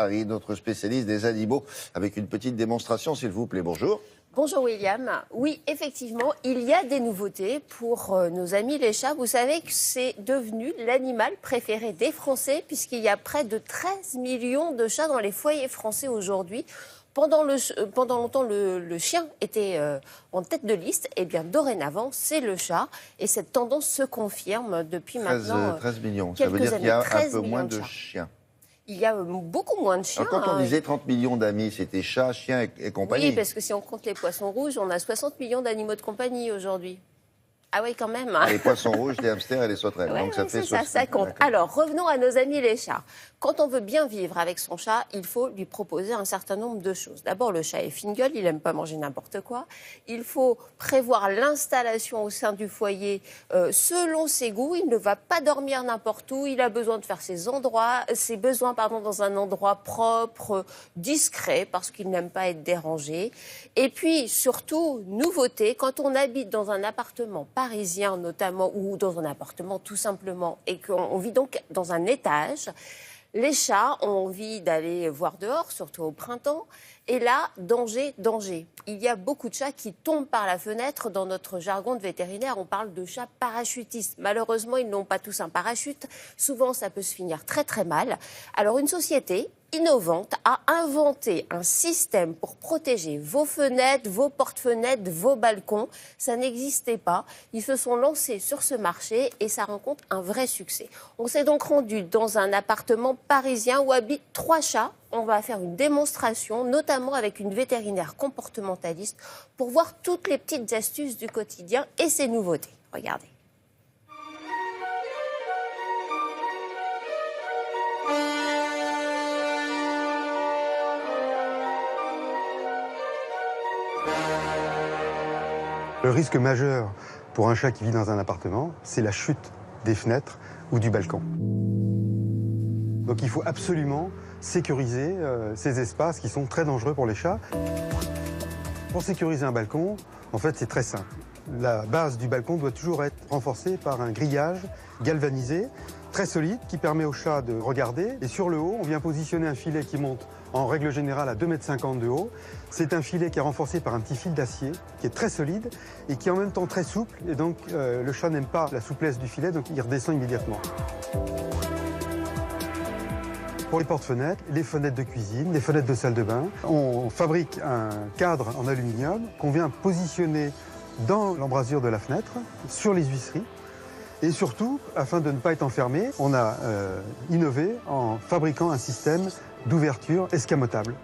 Harry, notre spécialiste des animaux, avec une petite démonstration, s'il vous plaît. Bonjour. Bonjour William. Oui, effectivement, il y a des nouveautés pour nos amis les chats. Vous savez que c'est devenu l'animal préféré des Français puisqu'il y a près de 13 millions de chats dans les foyers français aujourd'hui. Pendant longtemps, le chien était en tête de liste. Et bien, dorénavant, c'est le chat. Et cette tendance se confirme depuis maintenant 13 millions, quelques ça veut dire qu'il y a un peu moins de de chats. chiens. Il y a beaucoup moins de chiens. Alors, quand on disait 30 millions d'amis, c'était chats, chiens et compagnie. Oui, parce que si on compte les poissons rouges, on a 60 millions d'animaux de compagnie aujourd'hui. Ah oui, quand même. Les poissons rouges, les hamsters et les sauterelles. Ouais, donc ça fait 60. ça compte. Alors, revenons à nos amis les chats. Quand on veut bien vivre avec son chat, il faut lui proposer un certain nombre de choses. D'abord, le chat est fine-gueule, il n'aime pas manger n'importe quoi. Il faut prévoir l'installation au sein du foyer selon ses goûts. Il ne va pas dormir n'importe où. Il a besoin de faire ses besoins dans un endroit propre, discret, parce qu'il n'aime pas être dérangé. Et puis, surtout, nouveauté, quand on habite dans un appartement parisien notamment, ou dans un appartement tout simplement, et qu'on vit donc dans un étage, les chats ont envie d'aller voir dehors, surtout au printemps. Et là, danger, danger. Il y a beaucoup de chats qui tombent par la fenêtre. Dans notre jargon de vétérinaire, on parle de chats parachutistes. Malheureusement, ils n'ont pas tous un parachute. Souvent, ça peut se finir très très mal. Alors, une société innovante a inventé un système pour protéger vos fenêtres, vos porte-fenêtres, vos balcons. Ça n'existait pas. Ils se sont lancés sur ce marché et ça rencontre un vrai succès. On s'est donc rendu dans un appartement parisien où habitent 3 chats. On va faire une démonstration, notamment avec une vétérinaire comportementaliste, pour voir toutes les petites astuces du quotidien et ses nouveautés. Regardez. Le risque majeur pour un chat qui vit dans un appartement, c'est la chute des fenêtres ou du balcon. Donc il faut absolument sécuriser ces espaces qui sont très dangereux pour les chats. Pour sécuriser un balcon, en fait, c'est très simple. La base du balcon doit toujours être renforcée par un grillage galvanisé, très solide, qui permet au chat de regarder. Et sur le haut, on vient positionner un filet qui monte en règle générale à 2,50 m de haut. C'est un filet qui est renforcé par un petit fil d'acier, qui est très solide et qui est en même temps très souple. Et donc, le chat n'aime pas la souplesse du filet, donc il redescend immédiatement. Pour les porte-fenêtres, les fenêtres de cuisine, les fenêtres de salle de bain, on fabrique un cadre en aluminium qu'on vient positionner dans l'embrasure de la fenêtre, sur les huisseries. Et surtout, afin de ne pas être enfermé, on a innové en fabriquant un système d'ouverture escamotable.